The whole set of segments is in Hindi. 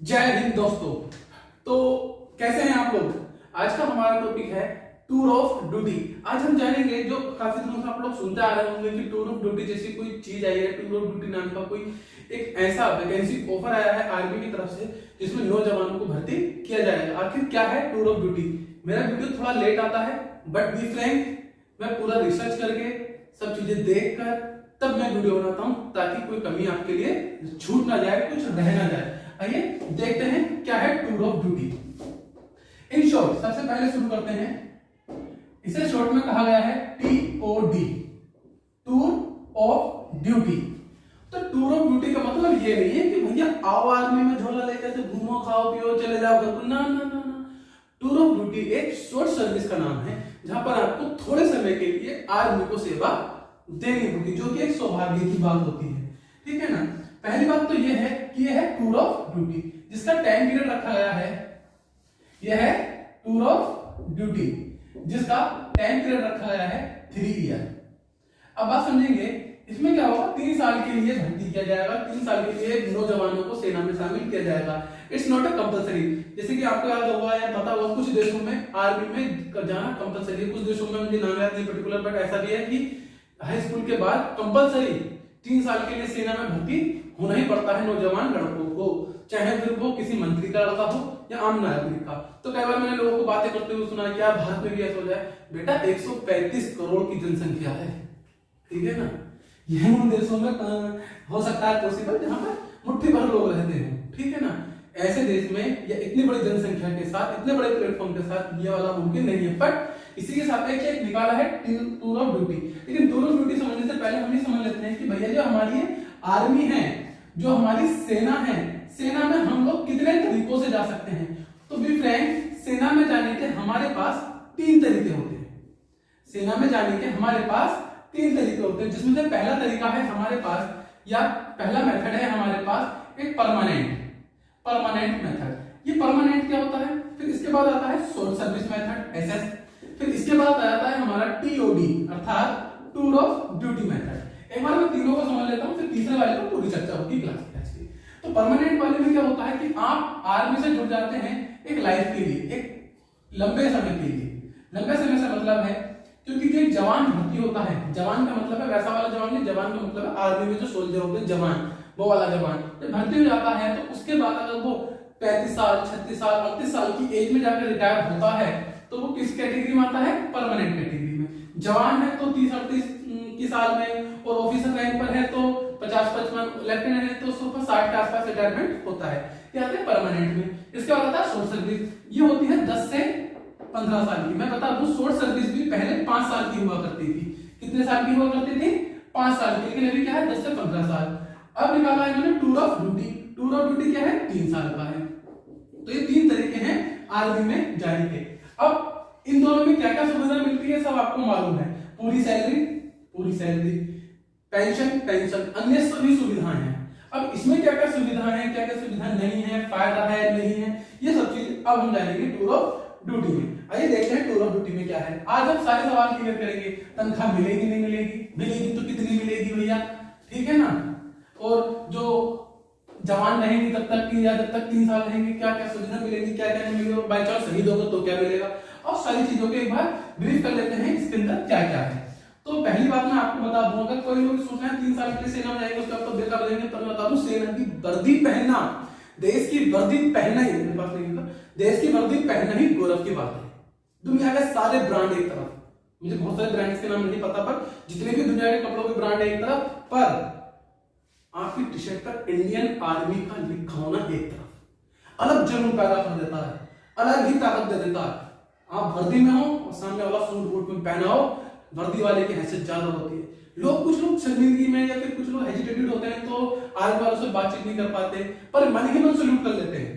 जय हिंद दोस्तों। तो कैसे हैं आप लोग। आज का हमारा टॉपिक है टूर ऑफ ड्यूटी। आज हम जानेंगे, जो काफी दिनों से आप लोग सुनते आ रहे होंगे कि टूर ऑफ ड्यूटी जैसी कोई चीज आई है। टूर ऑफ ड्यूटी नाम का कोई एक ऐसा वैकेंसी ऑफर आया है आर्मी की तरफ से जिसमें नौजवानों को भर्ती किया जाएगा। आखिर क्या है टूर ऑफ ड्यूटी। मेरा वीडियो थोड़ा लेट आता है, बट बी फ्रैंक, मैं पूरा रिसर्च करके सब चीजें देख कर तब मैं वीडियो बनाता हूँ, ताकि कोई कमी आपके लिए छूट ना जाए, कुछ रह ना जाए। आइए देखते हैं क्या है tour of duty. In short सबसे पहले शुरू करते हैं। इसे शॉर्ट में कहा गया है TOD, टूर ऑफ ड्यूटी। तो टूर ऑफ ड्यूटी का मतलब ये नहीं है कि भैया आओ आर्मी में झोला लेकर से घूमो खाओ पियो चले जाओ घर को। ना ना ना ना, टूर ऑफ ड्यूटी एक शॉर्ट सर्विस का नाम है जहां पर आपको थोड़े समय के लिए आर्मी को सेवा देनी होगी, जो कि एक सौभाग्य की बात होती है। ठीक है ना। पहली बात तो यह है कि यह है टूर ऑफ ड्यूटी, जिसका टाइम पीरियड रखा गया है। यह है टूर ऑफ ड्यूटी जिसका टाइम पीरियड रखा गया है 3 ईयर। अब बात समझेंगे, इसमें क्या होगा, 3 साल के लिए भर्ती किया जाएगा। 3 साल के लिए नौजवानों को सेना में शामिल किया जाएगा। It's not a compulsory. जैसे कि आपको याद होगा या पता होगा, कुछ देशों में आर्मी में जाना कंपलसरी है, कुछ देशों में मुझे नाम याद नहीं पर्टिकुलर, बट ऐसा भी है कि हाई स्कूल के बाद कंपलसरी 3 साल के लिए सेना में भर्ती होना ही पड़ता है नौजवान लड़कों को, चाहे फिर वो किसी मंत्री का लड़का हो या आम नागरिक का। तो कई बार मैंने लोगों को बातें करते हुए सुना क्या भारत में भी ऐसा हो जाए। बेटा 135 करोड़ की जनसंख्या है, ठीक है ना। यह उन देशों में हो सकता है पॉसिबल जहां पर मुट्ठी भर लोग रहते हैं, ठीक है ना। ऐसे देश में या इतनी बड़ी जनसंख्या के साथ, इतने बड़े प्लेटफॉर्म के साथ ये वाला मुमकिन नहीं है। बट इसी के सापेक्ष एक निकाला है टूर ऑफ ड्यूटी। लेकिन टूर ऑफ ड्यूटी समझने से पहले हम ये समझ लेते हैं कि भैया जो हमारी आर्मी है, जो हमारी सेना है, सेना में हम लोग कितने तरीकों से जा सकते हैं। तो बी फ्रैंक, सेना में जाने के हमारे पास 3 तरीके होते हैं। सेना में जाने के हमारे पास 3 तरीके होते हैं, जिसमें से पहला तरीका है हमारे पास, या पहला मेथड है हमारे पास एक परमानेंट मेथड। ये परमानेंट क्या होता है। फिर इसके बाद आता है शॉर्ट सर्विस मेथड SS। फिर इसके बाद आता है हमारा TOD अर्थात टूर ऑफ ड्यूटी मेथड। एक बार मैं तीनों को समझ लेता हूं, फिर तीसरे वाले पर पूरी चर्चा होगी क्लास की। तो परमानेंट वाले में क्या होता है कि आप आर्मी से जुड़ जाते हैं एक लाइफ के लिए, एक लंबे समय के लिए। लंबे समय से मतलब है क्योंकि जो जवान भर्ती होता है, जवान का मतलब है वैसा वाला जवान नहीं, जवान का मतलब है आर्मी में जो सोल्जर होते हैं जवान, वो वाला जवान जब भर्ती हो जाता है तो उसके बाद अगर वो 35 साल 36 साल 38 साल की एज में जाकर रिटायर होता है तो वो किस कैटेगरी में आता है, परमानेंट कैटेगरी में। जवान है तो 30-38 की साल में, और ऑफिसर रैंक पर है तो 50-55, लेफ्टिनेंट है तो उसको 60 के आसपास रिटायरमेंट होता है, ये आते हैं परमानेंट में। इसके बाद आता है शॉर्ट सर्विस, ये होती है 10 से 15 साल की। मैं बता दूं शॉर्ट सर्विस भी पहले 5 साल की हुआ करती थी। कितने साल की हुआ करती थी, 5 साल की। लेकिन अभी क्या है 10 से 15 साल। अब निकाला है इन्होंने tour of duty. Tour of duty क्या है, 3 साल का है। तो ये 3 तरीके हैं आर्मी में जाने के। अब इन दोनों में क्या क्या सुविधा मिलती है सब आपको मालूम है। पूरी सैलरी, पेंशन, अन्य सभी सुविधाएं हैं। अब इसमें क्या क्या सुविधाएं हैं, क्या क्या सुविधा नहीं है, फायदा है नहीं है, ये सब चीज अब हम जानेंगे टूर ऑफ ड्यूटी में। आइए देखते हैं टूर ऑफ ड्यूटी में क्या है। आज हम सारे सवाल क्लियर करेंगे। तनख्वाह मिलेगी नहीं मिलेगी, मिलेगी तो कितनी मिलेगी भैया, ठीक है ना। और जो जवान रहेंगे तब तक की, या जब तक 3 साल रहेंगे क्या क्या सुविधा मिलेगी, क्या क्या नहीं मिलेगी, और बाई चांस शहीद होगा तो क्या मिलेगा, और सारी चीजों के एक बार ब्रीफ कर लेते हैं इसके अंदर क्या क्या है। तो पहली बात मैं आपको बता दूं, अगर कोई लोग सोच रहे हैं 3 साल के लिए सेना में जाएंगे उसका तो बेकार रहेंगे, पर मैं बता दूं सेना की वर्दी पहनना, देश की वर्दी पहनना ही, मेरी बात नहीं है, देश की वर्दी पहनना ही गौरव की बात है। दुनिया के सारे ब्रांड एक तरफ, मुझे बहुत सारे ब्रांड्स के नाम नहीं पता, पर जितने भी दुनिया के कपड़ों के ब्रांड एक तरफ, पर आपकी टी शर्ट पर इंडियन आर्मी का लिखा होना एक तरफ अलग जुनून पैदा कर देता है, अलग ही ताकत दे देता है। आप वर्दी में हो और सामने वाला सूट बूट में पहना हो, वर्दी वाले की हैसियत ज्यादा होती है। कुछ लोग शर्मिंदगी में या फिर कुछ लोग हेजिटेटेड होते हैं तो आर्मी वालों से बातचीत नहीं कर पाते, पर मन ही मन सल्यूट कर लेते हैं,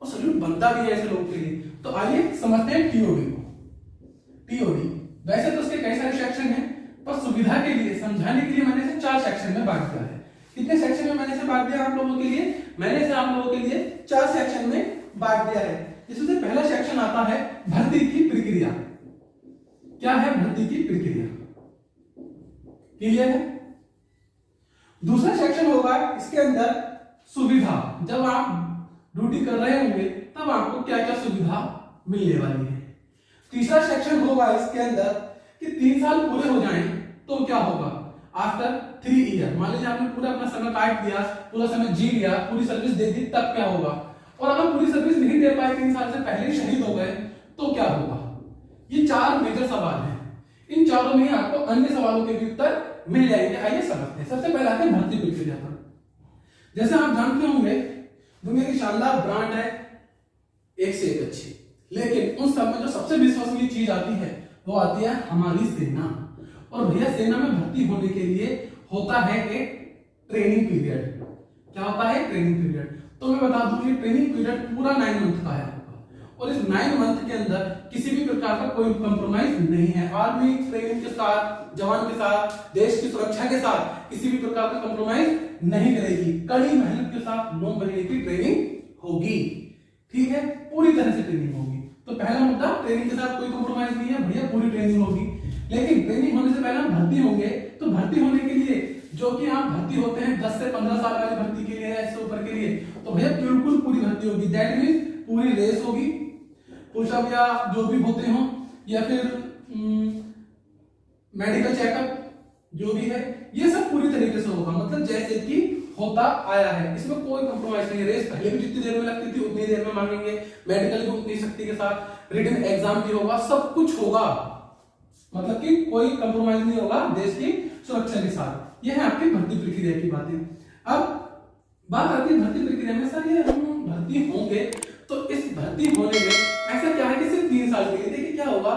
और सल्यूट बनता भी है ऐसे लोगों के लिए। तो आइए समझते हैं टीओडी को। टीओडी वैसे तो उसके कई सारे सेक्शन हैं, पर सुविधा के लिए समझाने के लिए मैंने इसे 4 सेक्शन में बांट दिया है। कितने सेक्शन में मैंने इसे बांट दिया आप लोगों के लिए, मैंने इसे आप लोगों के लिए 4 सेक्शन में बांट दिया है। इसमें पहला सेक्शन आता है भर्ती की प्रक्रिया। क्या है भर्ती की प्रक्रिया, क्लियर है। दूसरा सेक्शन होगा इसके अंदर सुविधा, जब आप ड्यूटी कर रहे होंगे तब आपको क्या क्या सुविधा मिलने वाली है। तीसरा सेक्शन होगा इसके अंदर कि 3 साल पूरे हो जाएं तो क्या होगा आफ्टर 3 ईयर। मान लीजिए आपने पूरा अपना समय काट दिया, पूरा समय जी लिया, पूरी सर्विस दे दी, तब क्या होगा। और अगर पूरी सर्विस नहीं दे पाए, 3 साल से पहले ही शहीद हो गए, तो क्या होगा। ये 4 मेजर सवाल हैं। इन चारों में आपको अन्य सवालों के भी उत्तर मिल जाएंगे। आइए समझते हैं। सबसे पहले आते हैं भर्ती प्रक्रिया पर। जैसे आप जानते होंगे दुनिया की शानदार ब्रांड है, एक से एक अच्छी, लेकिन उन सब में जो सबसे विश्वसनीय चीज आती है वो आती है हमारी सेना। और भैया सेना में भर्ती होने के लिए होता है एक ट्रेनिंग पीरियड। क्या होता है ट्रेनिंग पीरियड। तो मैं बता दूं कि ट्रेनिंग पीरियड पूरा 9 मंथ का है और इस 9 मंथ के अंदर किसी भी प्रकार का कोई कंप्रोमाइज नहीं है। आर्मी ट्रेनिंग के साथ, जवान के साथ, देश की सुरक्षा के साथ किसी भी प्रकार का कंप्रोमाइज नहीं करेगी। कड़ी मेहनत के साथ 9 महीने की ट्रेनिंग होगी, ठीक है, पूरी तरह से ट्रेनिंग होगी। तो पहला मुद्दा, ट्रेनिंग के साथ कोई कंप्रोमाइज नहीं है भैया, पूरी ट्रेनिंग होगी। लेकिन ट्रेनिंग होने से पहले हम भर्ती होंगे, तो भर्ती होने के लिए जो कि आप भर्ती होते हैं 10 से 15 साल वाली भर्ती के लिए, इससे ऊपर के लिए, तो भैया बिल्कुल पूरी भर्ती होगी। दैट मींस पूरी रेस होगी, पुशअप या जो भी होते हो, या फिर मेडिकल चेकअप जो भी है, ये सब पूरी तरीके से होगा। मतलब जैसे कि होता आया है, इसमें कोई कंप्रोमाइज नहीं है। रेस पहले भी जितनी देर में लगती थी उतनी देर में मांगेंगे, मेडिकल भी उतनी सख्ती के साथ, रिटन एग्जाम भी होगा, सब कुछ होगा। मतलब कि कोई कंप्रोमाइज नहीं होगा देश की सुरक्षा के साथ। यह है आपकी भर्ती प्रक्रिया की बातें। अब बात आती है भर्ती प्रक्रिया में, सर ये हम भर्ती होंगे तो इस भर्ती होने में ऐसा क्या है कि सिर्फ 3 साल के लिए, देखिए क्या होगा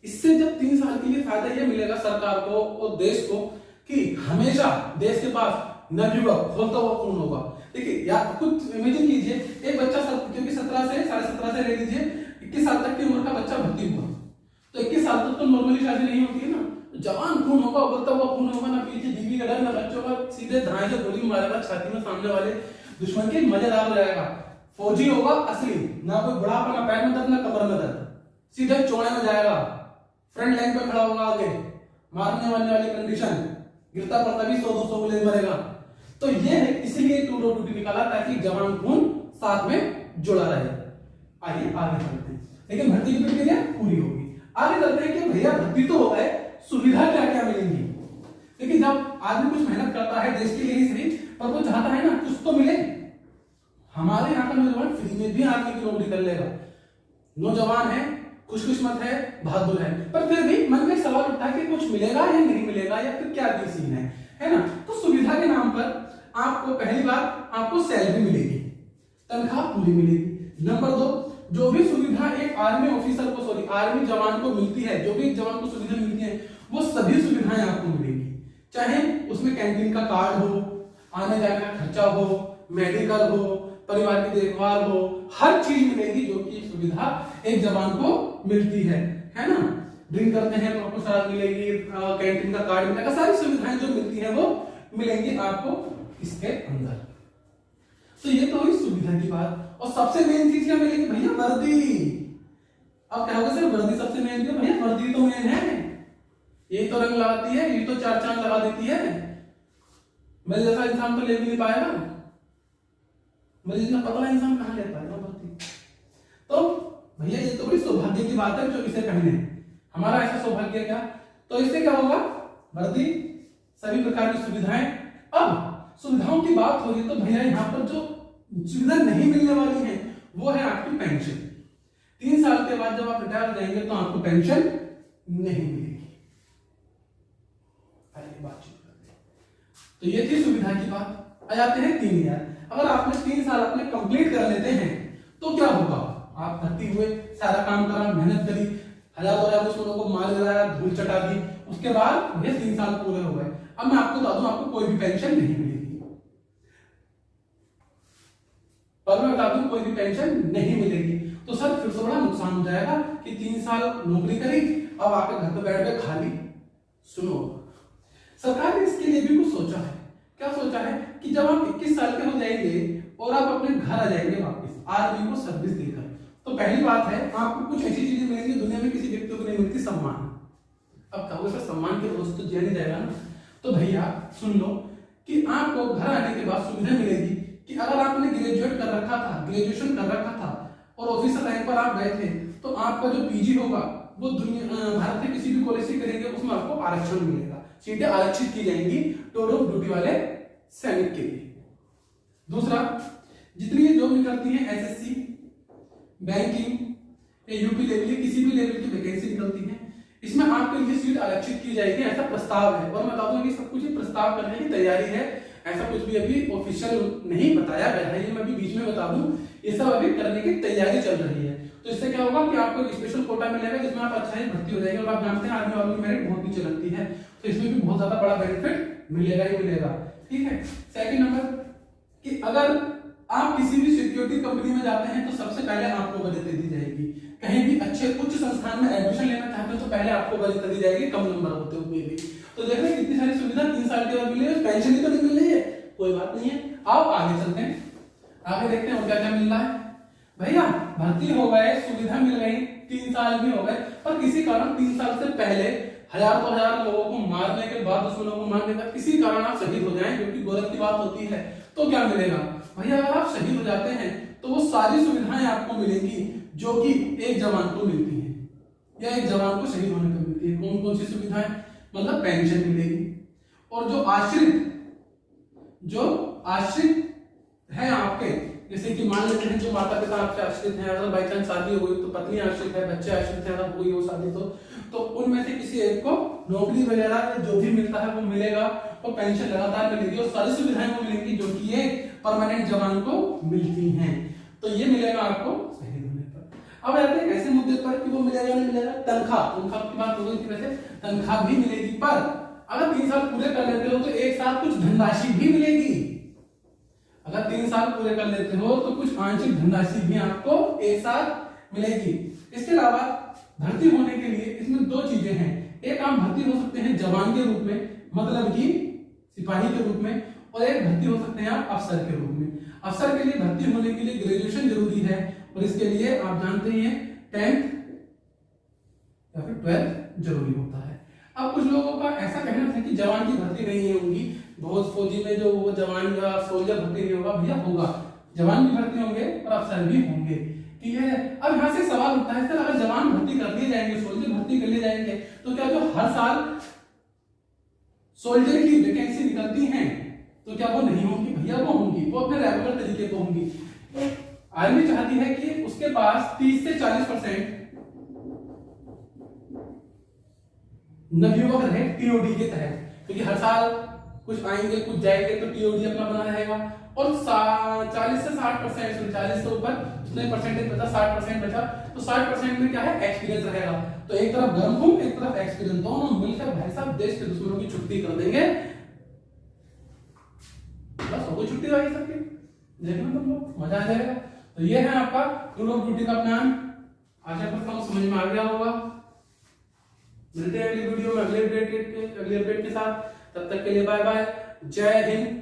इससे, जब 3 साल के लिए फायदा यह मिलेगा सरकार को और देश को कि हमेशा देश के पास नवयुवक खोलता हुआ खून होगा। देखिए या कुछ इमेजिन कीजिए, एक बच्चा क्योंकि 17 से 17.5 से ले लीजिए 21 साल तक की उम्र का बच्चा भर्ती हुआ, तो 21 साल तक तो नॉर्मली शादी नहीं होती है ना, जवान खून होगा, उबलता हुआ खून होगा, ना पीछे बीवी का डर, ना बच्चों का, सीधे धाए से गोली मारेगा छाती में सामने वाले दुश्मन के, मजेदार हो जाएगा। फौजी होगा असली, ना कोई बुढ़ापा, ना पैर में दर्द, ना कमर में दर्द, सीधे चौड़े में जाएगा, फ्रंट लाइन पे खड़ा होगा, आगे मारने वालने वाली कंडीशन, गिरता पड़ता भी 100-200 गोले मरेगा। तो ये है, इसलिए टूर ऑफ ड्यूटी निकाला ताकि जवान खून साथ में जुड़ा रहे। आइए आगे चलते हैं। लेकिन भर्ती की प्रक्रिया पूरी होगी। आगे चलते हैं कि भैया भर्ती तो हो गए, सुविधा क्या क्या मिलेंगी। लेकिन जब आदमी कुछ मेहनत करता है देश के लिए ही सही, पर वो चाहता है ना कुछ तो मिले। हमारे यहाँ का नौजवान फ्री में भी आर्मी की नौकरी कर लेगा, नौजवान है, खुशकिस्मत है, बहादुर है, पर फिर भी मन में सवाल उठता है कि कुछ मिलेगा या नहीं मिलेगा, या फिर क्या सीन है ना। तो सुविधा के नाम पर आपको पहली बार आपको सैलरी मिलेगी, तनख्वाह पूरी मिलेगी। नंबर 2, जो भी सुविधा एक आर्मी ऑफिसर को, सॉरी आर्मी जवान को मिलती है, जो भी एक जवान को सुविधा मिलती है, वो सभी सुविधाएं आपको मिलेंगी। चाहे उसमें कैंटीन का कार्ड हो, आने जाने का खर्चा हो, मेडिकल हो, परिवार की देखभाल हो, हर चीज मिलेगी जो कि सुविधा एक जवान को मिलती है ना। ड्रिंक करते हैं तो आपको शराब मिलेगी, कैंटीन का कार्ड मिलेगा, सारी सुविधाएं जो मिलती हैं वो मिलेंगी आपको इसके अंदर। तो ये तो हुई सुविधा की बात। और सबसे मेन चीज क्या मिलेगी भैया, वर्दी। अब क्या होगा सर, वर्दी सबसे मेन है भैया, वर्दी तो मेन है, यही तो रंग लगाती है, यही तो 4 चांद लगा देती है। मेरे जैसा इंसान तो ले भी नहीं पाएगा, मेरे जितना पतला इंसान कहां ले पाएगा भर्ती। तो भैया ये तो बड़ी सौभाग्य की बात है जो इसे पहने, हमारा ऐसा सौभाग्य क्या। तो इससे क्या होगा, वर्दी, सभी प्रकार की सुविधाएं। अब सुविधाओं की बात हो रही तो भैया यहाँ पर जो सुविधा नहीं मिलने वाली है वो है आपकी पेंशन। 3 साल के बाद जब आप रिटायर हो जाएंगे तो आपको पेंशन नहीं मिलेगी। बातचीत करते हैं। तो ये थी सुविधा की बात। आ जाते हैं 3 ईयर। अगर आपने 3 साल अपने कंप्लीट कर लेते हैं तो क्या होगा, आप भर्ती हुए, सारा काम करा, मेहनत करी, 1000-2000 दुश्मनों को मार गिराया, धूल चटा दी, उसके बाद ये 3 साल पूरे हो गए। अब मैं आपको बता दूं, आपको कोई भी पेंशन नहीं मिलेगी। पर मैं बता दूं कोई भी पेंशन नहीं मिलेगी। तो सर फिर से बड़ा नुकसान हो जाएगा कि 3 साल नौकरी करी, अब आके घर पे बैठ गए खाली। सुनो, सरकार ने इसके लिए भी कुछ सोचा है। क्या सोचा है कि जब आप 21 साल के हो जाएंगे और आप अपने घर आ जाएंगे वापस आर्मी को सर्विस देकर, तो पहली बात है आपको कुछ ऐसी चीजें मिलेंगी दुनिया में किसी व्यक्ति को नहीं मिलती, सम्मान। अब कहोगे सर सम्मान के दोस्त तो जिया नहीं जाएगा ना। तो भैया सुन लो कि आपको घर आने के बाद सुविधा मिलेगी कि अगर आपने ग्रेजुएट रखा था, ग्रेजुएशन कर रखा था और ऑफिसर रैंक पर आप गए थे, तो आपका जो पीजी होगा वो दुनिया भारत के किसी भी कॉलेज से करेंगे उसमें आपको आरक्षण मिलेगा, सीटें आरक्षित की जाएंगी टूर ऑफ ड्यूटी वाले सैनिक के लिए। दूसरा, जितनी जॉब निकलती है एसएससी, बैंकिंग, यूपी लेवल की किसी भी लेवल की वैकेंसी निकलती है, इसमें आपके लिए सीट आरक्षित की जाएगी, ऐसा प्रस्ताव है। और मैं बता दूं कि सब कुछ प्रस्ताव करने की तैयारी है, ऐसा कुछ भी अभी ऑफिशियल नहीं बताया गया है, ये मैं अभी बीच में बता दूं, ये सब अभी करने की तैयारी चल रही है। तो इससे क्या होगा कि आपको एक स्पेशल कोटा मिलेगा जिसमें आप अच्छा ही भर्ती हो जाएंगे। और आप जानते हैं आर्मी वालों की मेरिट बहुत नीचे लगती है, तो इसमें भी बहुत ज्यादा बड़ा बेनिफिट मिलेगा ही मिलेगा। ठीक है। सेकंड नंबर कि अगर आप किसी भी सिक्योरिटी कंपनी में जाते हैं तो सबसे पहले आपको बजट दी जाएगी। कहीं भी अच्छे उच्च संस्थान में एडमिशन लेना चाहते हो तो पहले आपको बजट दी जाएगी कम नंबर होते हुए भी। तो देख रहे हैं कितनी सारी सुविधा 3 साल के बाद मिली है, पेंशन ही तो नहीं मिल रही है, कोई बात नहीं है। आओ आगे चलते हैं, आगे देखते हैं और क्या क्या मिल रहा है। भैया भर्ती हो गए, सुविधा मिल गई, 3 साल भी हो गए, पर किसी कारण 3 साल से पहले हजार तो हजार लोगों को मारने के बाद, दुश्मनों को मारने के बाद किसी कारण आप शहीद हो जाएं, क्योंकि गौरव की बात होती है, तो क्या मिलेगा भैया? अगर आप शहीद हो जाते हैं तो वो सारी सुविधाएं आपको मिलेंगी जो कि एक जवान को मिलती है या एक जवान को शहीद होने पर मिलती है। कौन कौन सी सुविधाएं? मतलब पेंशन मिलेगी, और जो आश्रित है आपके, जैसे कि मान लेते हैं जो माता पिता आपसे आश्रित हैं, अगर बाई चांस शादी हो गई तो पत्नी आश्रित है, बच्चे आश्रित है, अगर हुई हो शादी तो उनमें से किसी एक को नौकरी वगैरह जो भी मिलता है वो मिलेगा, और पेंशन लगातार मिलेगी, और सारी सुविधाएं वो मिलेंगी जो कि एक परमानेंट जवान को मिलती हैं। तो ये मिलेगा आपको शहीद होने पर। अब आते हैं ऐसे मुद्दे पर कि वो मिलेगा नहीं मिलेगा। तनख्वाह की बात हो गई थी, वैसे तनख्वाह भी मिलेगी, पर अगर 3 साल पूरे कर लेते हो तो एक साथ कुछ धनराशि भी मिलेगी। अगर 3 साल पूरे कर लेते हो तो कुछ आंशिक धनराशि भी आपको एक साथ मिलेगी। इसके अलावा भर्ती होने के लिए इसमें 2 चीजें हैं। एक आप भर्ती हो सकते हैं जवान के रूप में, मतलब कि सिपाही के रूप में, और एक भर्ती हो सकते हैं आप अफसर के रूप में। अफसर के लिए भर्ती होने के लिए ग्रेजुएशन जरूरी है, और इसके लिए आप जानते ही हैं 10th या फिर 12th जरूरी होता है। अब कुछ लोगों का ऐसा कहना था कि जवान की भर्ती नहीं होगी, बहुत फौजी में जो वो जवान या सोल्जर भर्ती नहीं होगा। भैया होगा, जवान भी भर्ती होंगे और अफसर भी होंगे। ठीक है। अब यहाँ से सवाल उठता है, सर अगर जवान भर्ती कर लिए जाएंगे, सोल्जर भर्ती कर लिए जाएंगे, तो क्या जो हर साल सोल्जर की वैकेंसी निकलती हैं तो क्या वो नहीं होंगी? भैया वो होंगी, वो अपने रेगुलर तरीके पे होंगी। आर्मी चाहती है कि उसके पास 30 से 40% नवयुवक रहे टीओडी के तहत, क्योंकि हर साल कुछ आएंगे कुछ जाएंगे, तो टीओडी अपना बना रहेगा। और 40 से 60%, 40 से ऊपर जितने परसेंटेज बचा, 60% बचा, तो 60% में क्या है? एक्सपीरियंस रहेगा। तो एक तरफ गर्म खून, एक तरफ एक्सपीरियंस, दोनों मिलकर भाई साहब देश के दुश्मनों की छुट्टी कर देंगे। बस हो गई छुट्टी वाली सबकी, देखना तुम लोग, मजा आ जाएगा। तो ये है आपका टूर ऑफ ड्यूटी का प्लान। आशा करता हूँ समझ में आ गया होगा। मिलते हैं अगली वीडियो में अगले अपडेट के साथ। तब तक के लिए बाय बाय, जय हिंद।